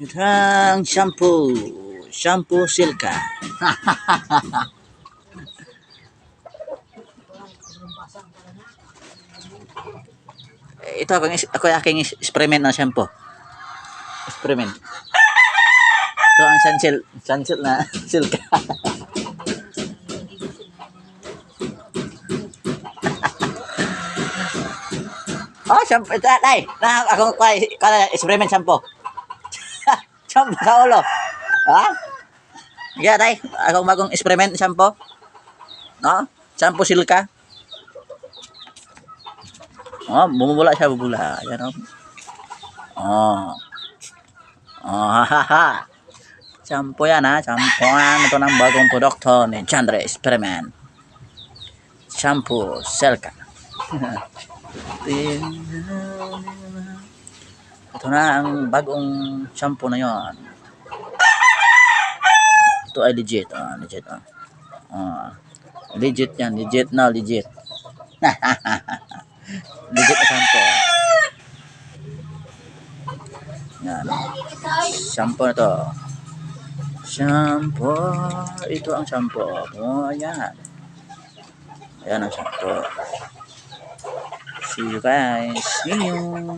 Ito ang shampoo. Shampoo Silka. Ito ako yung aking experiment na shampoo. Experiment. Ito ang sunsilk na Silka. Oh, shampoo. Ito, ay. Ako experiment shampoo. Shampoo sa ulo. Ha? Yeah, tay. Akong bagong experiment shampoo. No? Shampoo Silka. Oh, bumubula siya, bubula. Ayan, oh. Oh. Oh, ha. Shampoo yan, ha. Shampoo yan. Ito ng bagong produkto ni Chandra Experiment. Shampoo Silka. Ito na ang bagong shampoo na yon. Ito ay legit. Legit. Legit yan. Legit na legit. Legit na shampoo. Yan. Shampoo na to. Shampoo. Ito ang shampoo. Ayan. Ayan ang shampoo. See you guys. See you.